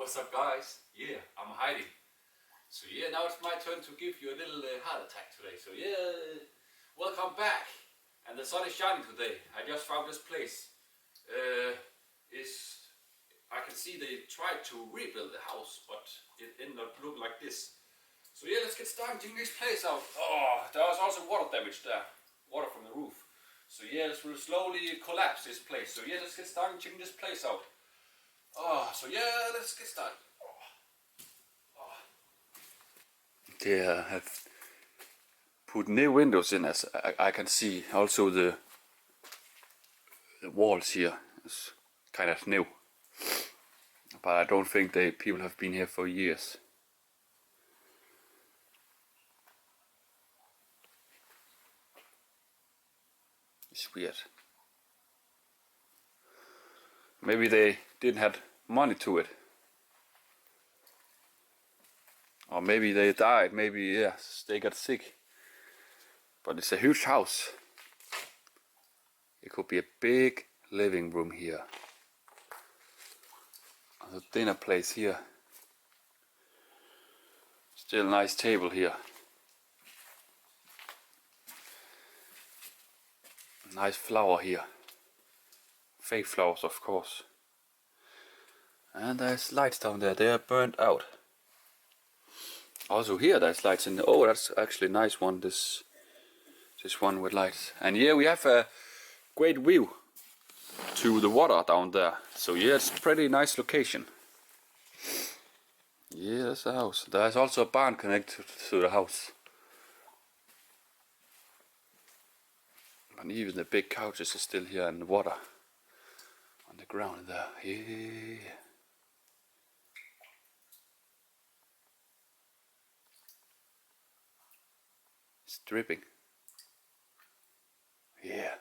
What's up, guys? Yeah, I'm hiding. So yeah, now it's my turn to give you a little heart attack today. So yeah, welcome back. And the sun is shining today. I just found this place. I can see they tried to rebuild the house, but it ended up looking like this. So yeah, let's get started checking this place out. Oh, there was also water damage there. Water from the roof. So yeah, this will slowly collapse this place. So yeah, let's get started checking this place out. Oh, so yeah, let's get started. They have put new windows in, as I can see. Also the walls here is kind of new, but I don't think people have been here for years. It's weird. Maybe they didn't have money to it, or maybe they died. Maybe yes, they got sick. But it's a huge house. It could be a big living room here. A dinner place here. Still a nice table here. Nice flower here. Fake flowers, of course. And there's lights down there. They are burnt out. Also here there's lights in there. Oh, that's actually a nice one. This one with lights. And yeah, we have a great view to the water down there. So yeah, it's a pretty nice location. Yeah, that's the house. There's also a barn connected to the house. And even the big couches are still here in the water. On the ground there. Yeah. It's dripping. Yeah.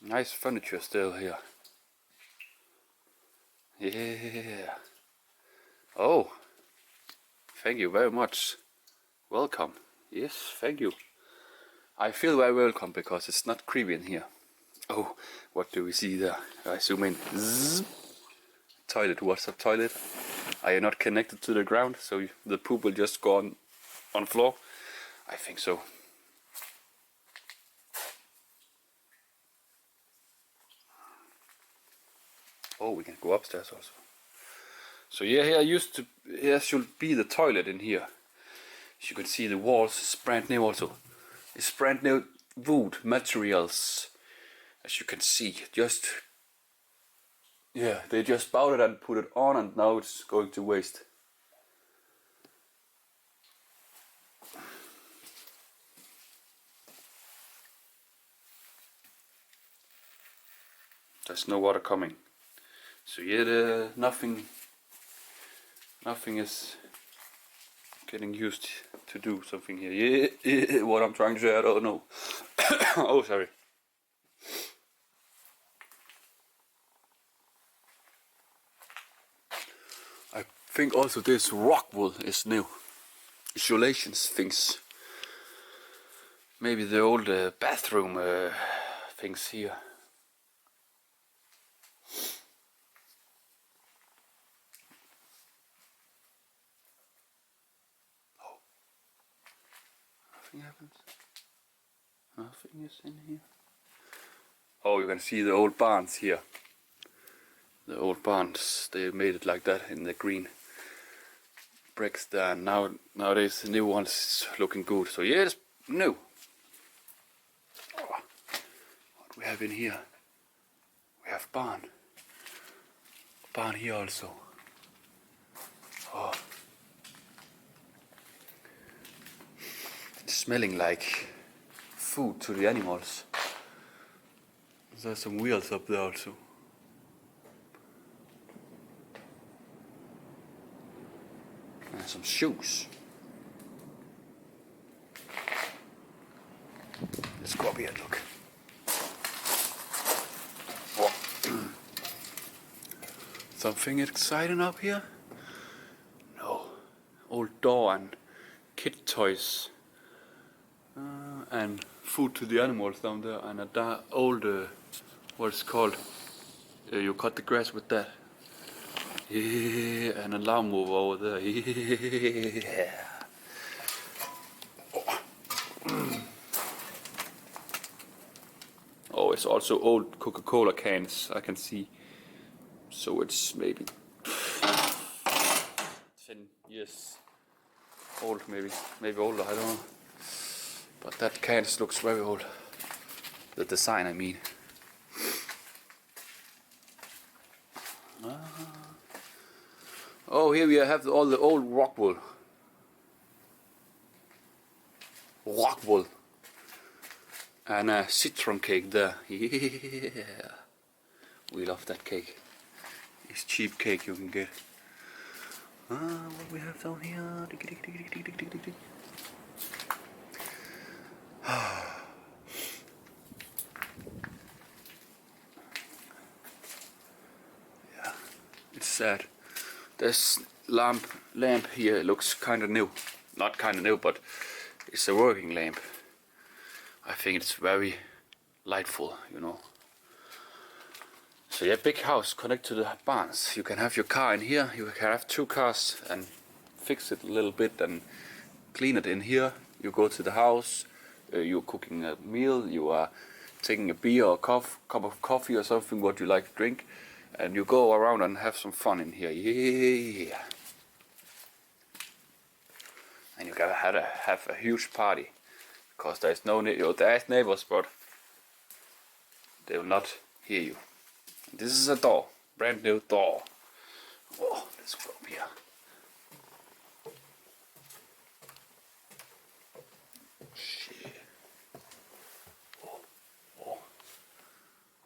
Nice furniture still here. Yeah. Oh, thank you very much. Welcome. Yes, thank you. I feel very welcome because it's not creepy in here. Oh, what do we see there? I zoom in. Zzz. Toilet. What's up, toilet? Are you not connected to the ground, so the poop will just go on the floor? I think so. Oh, we can go upstairs also. So yeah, here should be the toilet in here. As you can see, the walls is brand new also. It's brand new wood materials. As you can see, they just bought it and put it on, and now it's going to waste. There's no water coming. So yeah, nothing is getting used to do something here. Yeah, what I'm trying to say, I don't know. Oh, sorry. I think also this rock wool is new. Isolations things. Maybe the old bathroom things here. Nothing happens. Nothing is in here. Oh, you can see the old barns here. The old barns, they made it like that in the green bricks there. And nowadays the new ones looking good. So yeah, it's new. Oh, what we have in here? We have barn. Barn here also. Oh. It's smelling like food to the animals. There's some wheels up there also. And some shoes. Let's go up here and look. Whoa. Something exciting up here? No. Old door and kid toys. And food to the animals down there, and a old, what's called, you cut the grass with that. Yeah, and a lawnmower over there. Yeah. Oh, it's also old Coca-Cola cans, I can see. So it's maybe 10 years old, maybe older, I don't know. But that can looks very old. The design, I mean. Oh, here we have all the old rock wool. Rock wool. And a citron cake there. Yeah. We love that cake. It's cheap cake you can get. What we have down here? Yeah, it's sad. This lamp here looks kind of new. Not kind of new, but it's a working lamp. I think it's very lightful, you know. So yeah, big house connect to the barns. You can have your car in here. You can have 2 cars and fix it a little bit and clean it in here. You go to the house. You're cooking a meal. You are taking a beer or cup of coffee or something what you like to drink, and you go around and have some fun in here. Yeah. And you gotta have a huge party, because there's no there's neighbors, but they will not hear you. This is a door, brand new door. Oh, let's go up here. Shit.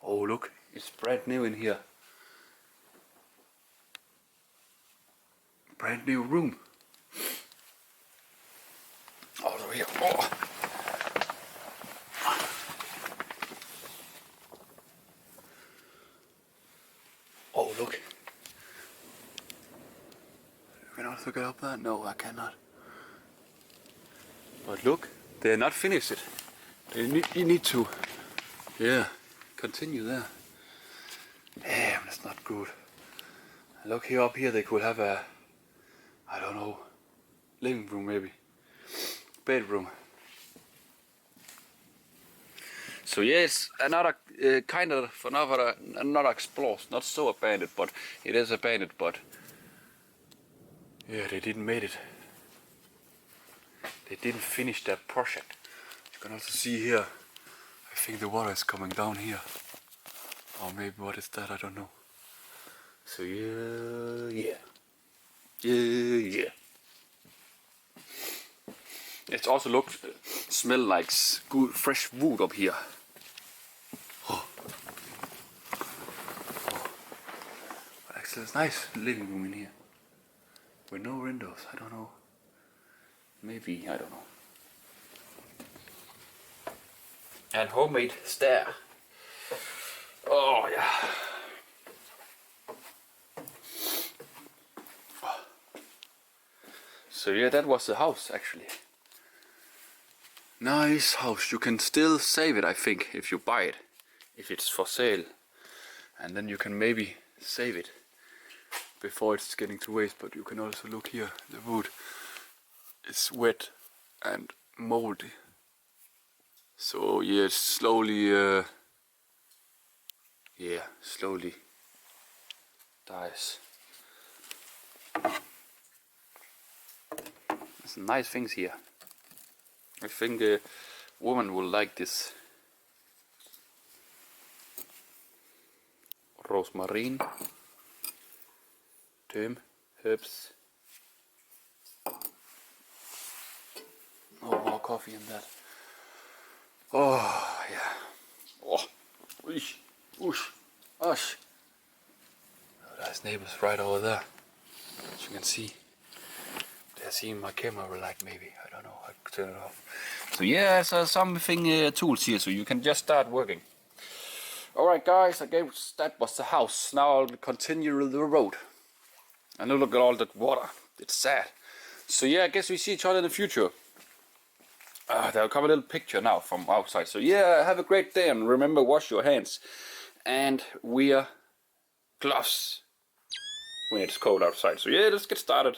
Oh, look, it's brand new in here. Brand new room. Over here. Oh. Oh, look. I can also get up there? No, I cannot. But look, they're not finished it. You need to, yeah, continue there. Damn, that's not good. Look here, up here they could have a, I don't know, living room maybe, bedroom. So yeah, it's another kind of another explosion. Not so abandoned, but it is abandoned. But yeah, they didn't make it. They didn't finish that project. You can also see here. I think the water is coming down here, or maybe what is that? I don't know. So yeah. It also smell like good fresh wood up here. Oh. But actually, it's a nice living room in here with no windows. I don't know. Maybe, I don't know. And homemade stair. Oh yeah. So yeah, that was the house actually. Nice house. You can still save it, I think, if you buy it, if it's for sale, and then you can maybe save it before it's getting to waste. But you can also look here, the wood is wet and moldy. So yeah, it's slowly, slowly dies. There's some nice things here. I think a woman will like this. Rosemary, thyme, herbs. Oh, more coffee in that. Oh, yeah. Oh, whoosh, whoosh, ush. Oh, there's neighbors right over there. As you can see. They're seeing my camera like maybe. I don't know. I could turn it off. So yeah, so something tools here, so you can just start working. Alright guys, I guess that was the house. Now I'll continue the road. And look at all that water. It's sad. So yeah, I guess we see each other in the future. There'll come a little picture now from outside. So yeah, have a great day and remember, wash your hands and wear gloves. when it's cold outside. So yeah, let's get started.